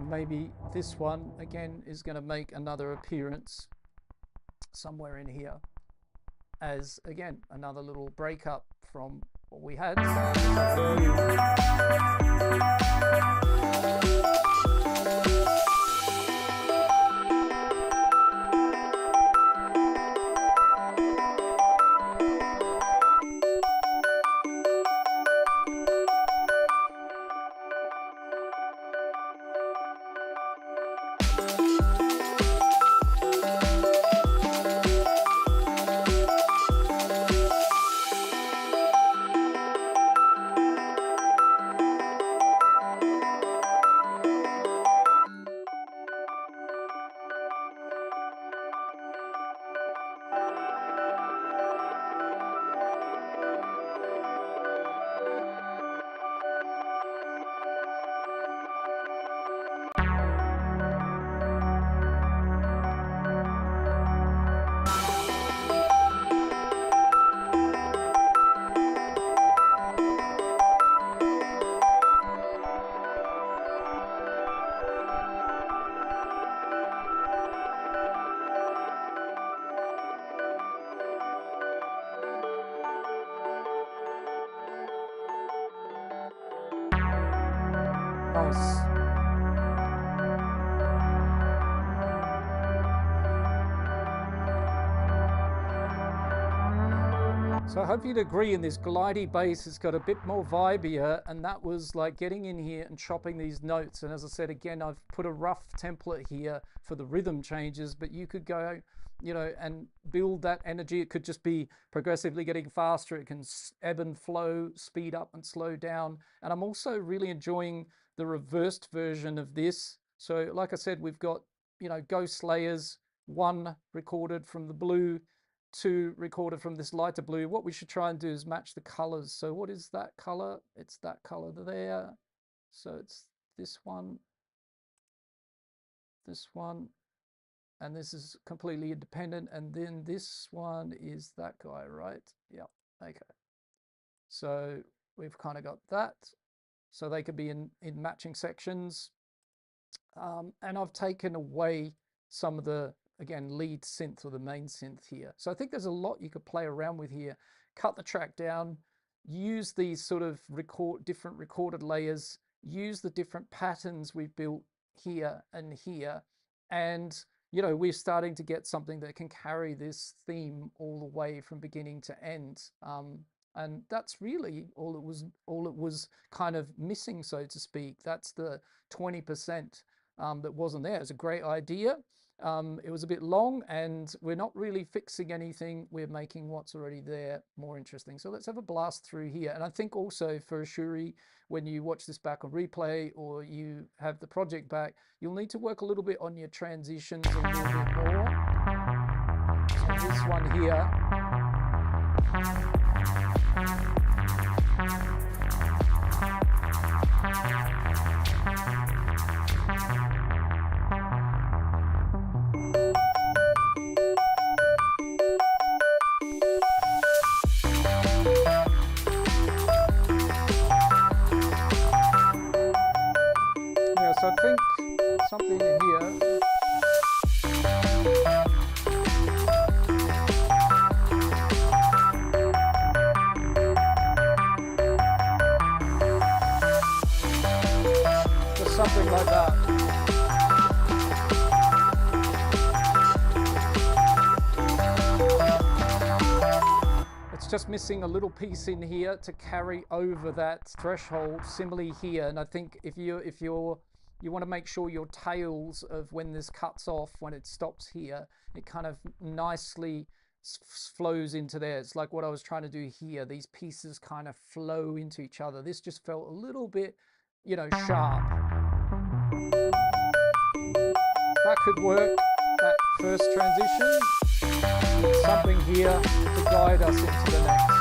Maybe this one again is going to make another appearance somewhere in here as again another little breakup from what we had. nice. So I hope you'd agree, in this glidey bass it's got a bit more vibier, and that was like getting in here and chopping these notes. And as I said again, I've put a rough template here for the rhythm changes, but you could go, you know, and build that energy. It could just be progressively getting faster. It can ebb and flow, speed up and slow down. And I'm also really enjoying the reversed version of this. So like I said, we've got, you know, ghost layers, 1 recorded from the blue, 2 recorded from this lighter blue. What we should try and do is match the colors. So what is that color? It's that color there. So it's this one, and this is completely independent. And then this one is that guy, right? Yeah, okay. So we've kind of got that. So they could be in matching sections. And I've taken away some of the, again, lead synth or the main synth here. So I think there's a lot you could play around with here. Cut the track down, use these sort of different recorded layers, use the different patterns we've built here and here. And, you know, we're starting to get something that can carry this theme all the way from beginning to end. And that's really all it was kind of missing, so to speak. That's the 20% that wasn't there. It's a great idea. It was a bit long, and we're not really fixing anything. We're making what's already there more interesting. So let's have a blast through here. And I think also for Ashuri, when you watch this back on replay or you have the project back, you'll need to work a little bit on your transitions a little bit more. So this one here. So I think something in here. Just something like that. It's just missing a little piece in here to carry over that threshold. Similarly here, and I think if you want to make sure your tails of when this cuts off, when it stops here, it kind of nicely flows into there. It's like what I was trying to do here. These pieces kind of flow into each other. This just felt a little bit, you know, sharp. That could work, that first transition. Something here to guide us into the next.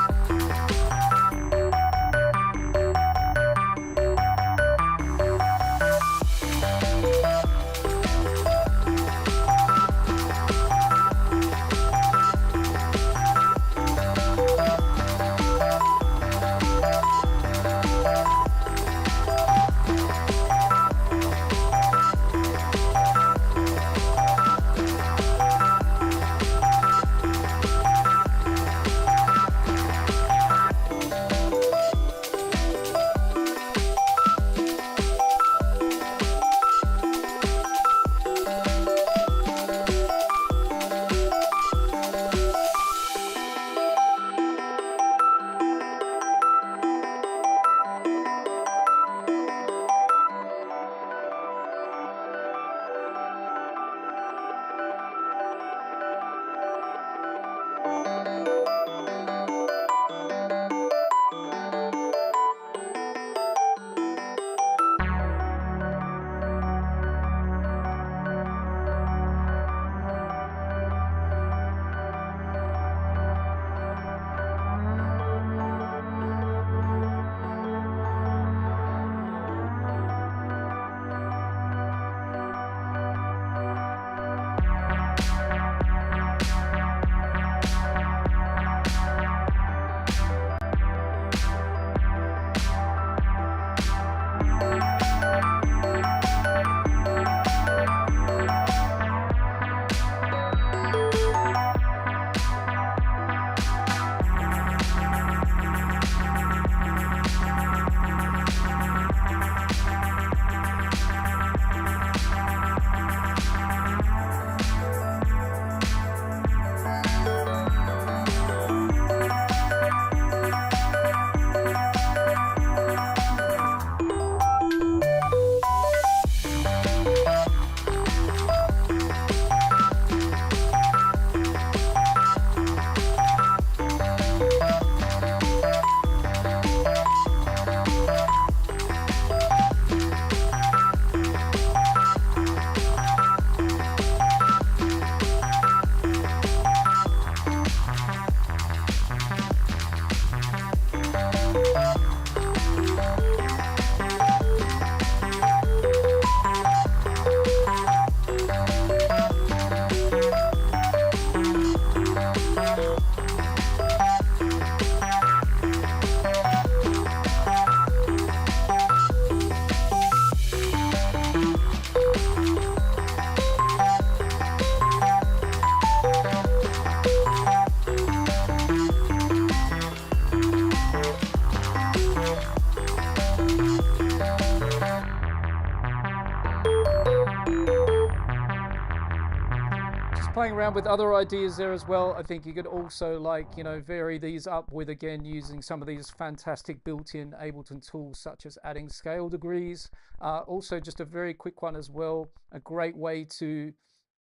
playing around with other ideas there as well. I think you could also, like, you know, vary these up with, again, using some of these fantastic built-in Ableton tools, such as adding scale degrees. Also, just a very quick one as well, a great way to,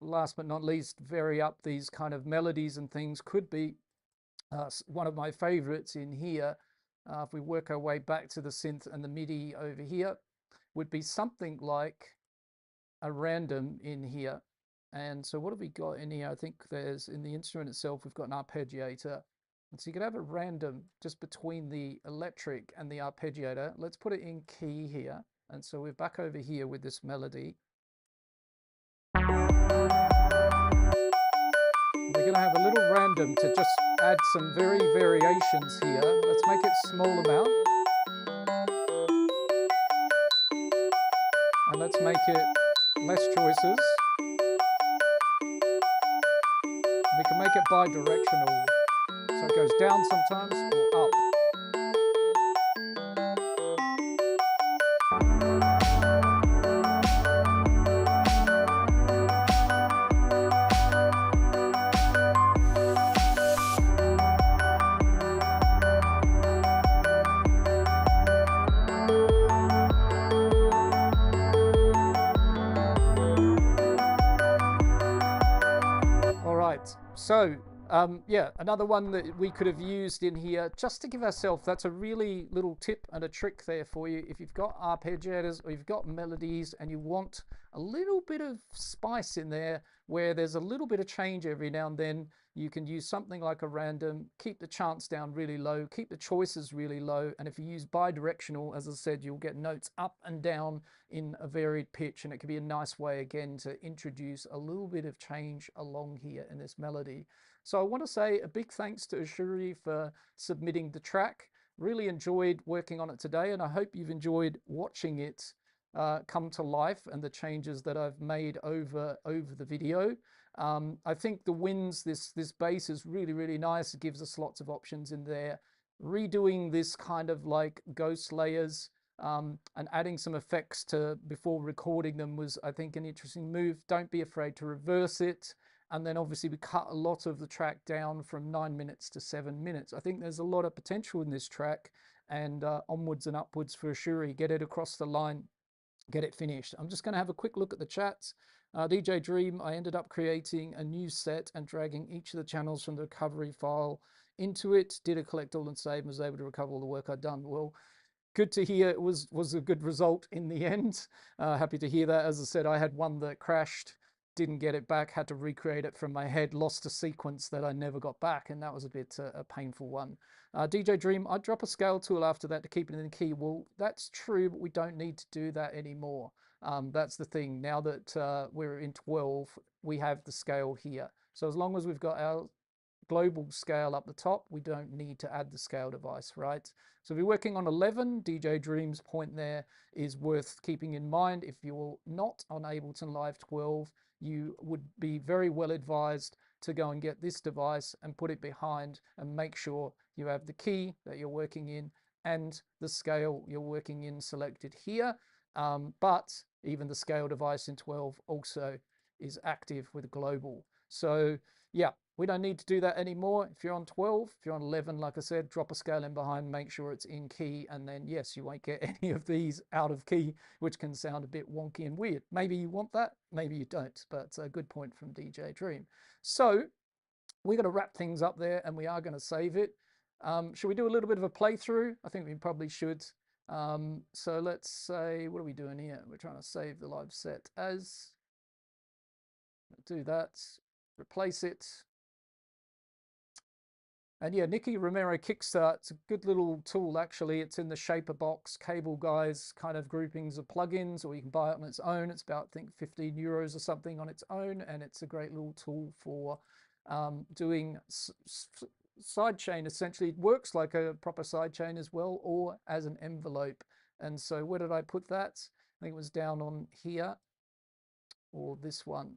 last but not least, vary up these kind of melodies and things could be one of my favorites in here. If we work our way back to the synth and the MIDI over here, would be something like a random in here. And so what have we got in here? I think there's, in the instrument itself, we've got an arpeggiator. And so you could have a random just between the electric and the arpeggiator. Let's put it in key here. And so we're back over here with this melody. We're going to have a little random to just add some variations here. Let's make it small amount. And let's make it less choices. We can make it bi-directional, so it goes down sometimes or up. So yeah, another one that we could have used in here just to give ourselves, that's a really little tip and a trick there for you. If you've got arpeggiators or you've got melodies and you want a little bit of spice in there where there's a little bit of change every now and then, you can use something like a random, keep the chance down really low, keep the choices really low. And if you use bi-directional, as I said, you'll get notes up and down in a varied pitch. And it can be a nice way, again, to introduce a little bit of change along here in this melody. So I want to say a big thanks to Ashuri for submitting the track. Really enjoyed working on it today, and I hope you've enjoyed watching it come to life and the changes that I've made over the video. I think the winds, this bass is really, really nice. It gives us lots of options in there. Redoing this kind of like ghost layers and adding some effects to before recording them was, I think, an interesting move. Don't be afraid to reverse it. And then obviously we cut a lot of the track down from 9 minutes to 7 minutes. I think there's a lot of potential in this track, and onwards and upwards for Ashuri. Get it across the line, get it finished. I'm just going to have a quick look at the chats. DJ Dream, I ended up creating a new set and dragging each of the channels from the recovery file into it. Did a collect all and save and was able to recover all the work I'd done. Well, good to hear. It was a good result in the end. Happy to hear that. As I said, I had one that crashed, didn't get it back, had to recreate it from my head, lost a sequence that I never got back, and that was a bit a painful one. DJ Dream, I'd drop a scale tool after that to keep it in the key. Well, that's true, but we don't need to do that anymore. That's the thing. Now that we're in 12, we have the scale here. So as long as we've got our global scale up the top, we don't need to add the scale device, right? So if you're working on 11, DJ Dream's point there is worth keeping in mind. If you're not on Ableton Live 12, you would be very well advised to go and get this device and put it behind and make sure you have the key that you're working in and the scale you're working in selected here. But even the scale device in 12 also is active with global. So yeah, we don't need to do that anymore. If you're on 12, if you're on 11, like I said, drop a scale in behind, make sure it's in key, and then yes, you won't get any of these out of key, which can sound a bit wonky and weird. Maybe you want that, maybe you don't, but a good point from DJ Dream. So we're going to wrap things up there, and we are going to save it. Should we do a little bit of a playthrough? I think we probably should. So let's say, what are we doing here? We're trying to save the live set as, do that, replace it. And yeah, Nicky Romero Kickstart, it's a good little tool actually. It's in the Shaper box, Cable Guys kind of groupings of plugins, or you can buy it on its own. It's about, I think, 15 euros or something on its own, and it's a great little tool for doing sidechain. Essentially, it works like a proper sidechain as well, or as an envelope. And so where did I put that? I think it was down on here, or this one.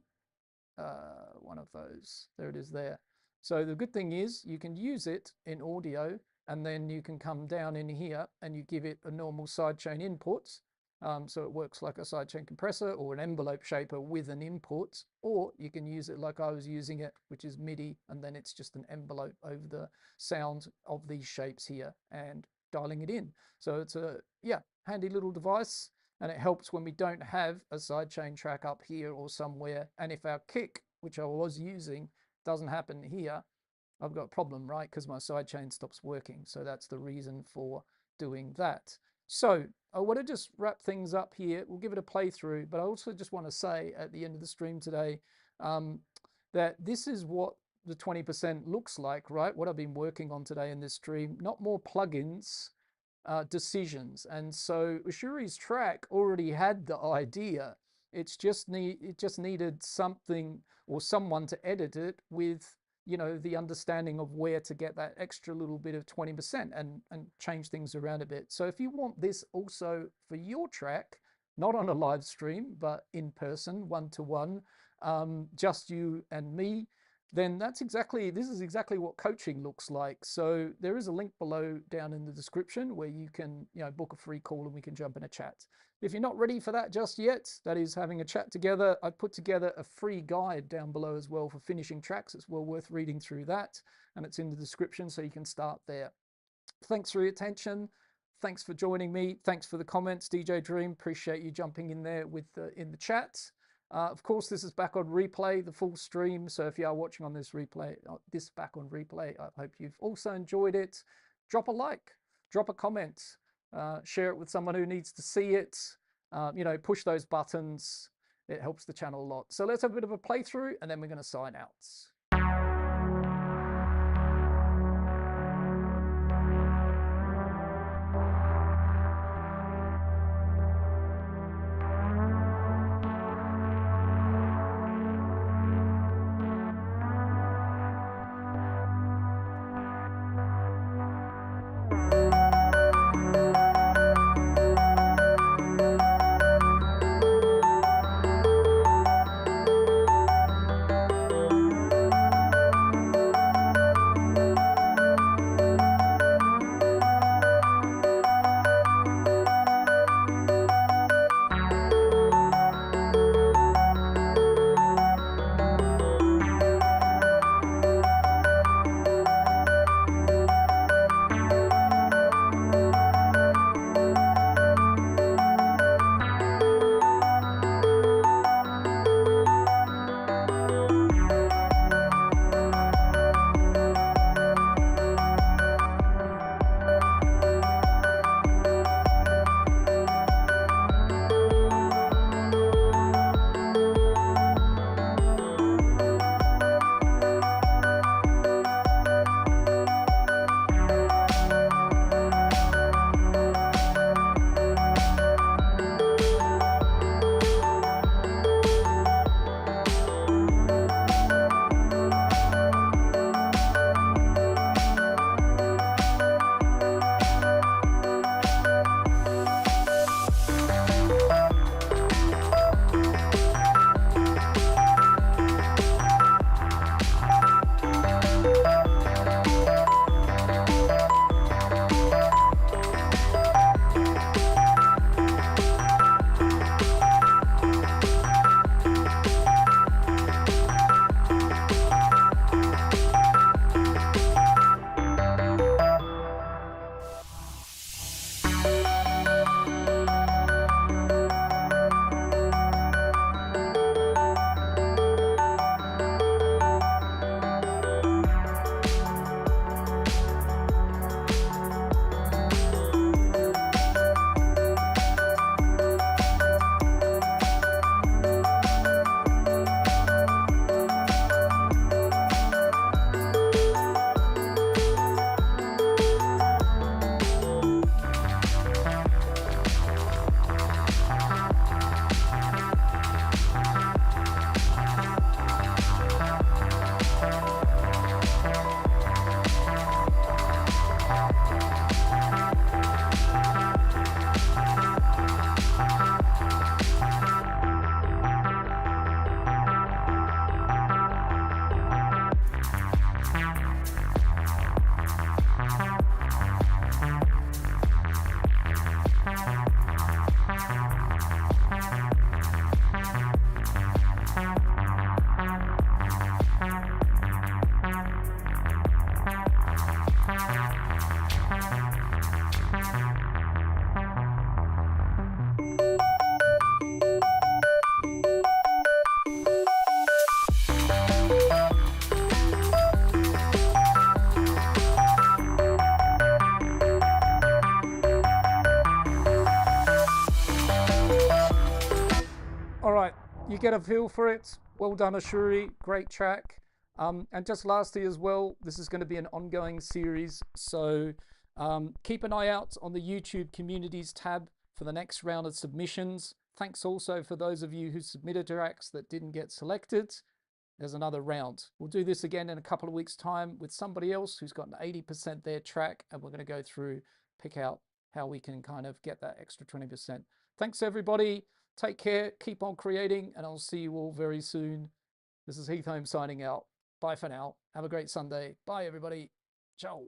One of those. There it is there. So the good thing is you can use it in audio, and then you can come down in here and you give it a normal sidechain input, So it works like a sidechain compressor or an envelope shaper with an input, or you can use it like I was using it, which is MIDI, and then it's just an envelope over the sound of these shapes here and dialing it in. So it's a, yeah, handy little device, and it helps when we don't have a sidechain track up here or somewhere. And if our kick, which I was using, doesn't happen here, I've got a problem, right? Because my sidechain stops working. So that's the reason for doing that. So I want to just wrap things up here. We'll give it a playthrough, but I also just want to say at the end of the stream today that this is what the 20% looks like, right? What I've been working on today in this stream, not more plugins, decisions. And so Ushuri's track already had the idea. It just needed something or someone to edit it with, you know, the understanding of where to get that extra little bit of 20% and change things around a bit. So if you want this also for your track, not on a live stream, but in person, one-to-one, just you and me, then this is exactly what coaching looks like. So there is a link below down in the description where you can, you know, book a free call and we can jump in a chat. If you're not ready for that just yet, that is having a chat together, I put together a free guide down below as well for finishing tracks. It's well worth reading through that, and it's in the description, so you can start there. Thanks for your attention. Thanks for joining me. Thanks for the comments, DJ Dream. Appreciate you jumping in there with in the chat. Of course, this is back on replay, the full stream. So if you are watching on this replay, this back on replay, I hope you've also enjoyed it. Drop a like, drop a comment, share it with someone who needs to see it. You know, push those buttons. It helps the channel a lot. So let's have a bit of a playthrough, and then we're going to sign out. you get a feel for it, well done, Ashuri. Great track. And just lastly as well, this is going to be an ongoing series. So keep an eye out on the YouTube communities tab for the next round of submissions. Thanks also for those of you who submitted tracks that didn't get selected. There's another round. We'll do this again in a couple of weeks' time with somebody else who's got an 80% their track, and we're going to go through, pick out how we can kind of get that extra 20%. Thanks, everybody. Take care. Keep on creating, and I'll see you all very soon. This is Heath Holmes signing out. Bye for now. Have a great Sunday. Bye, everybody. Ciao.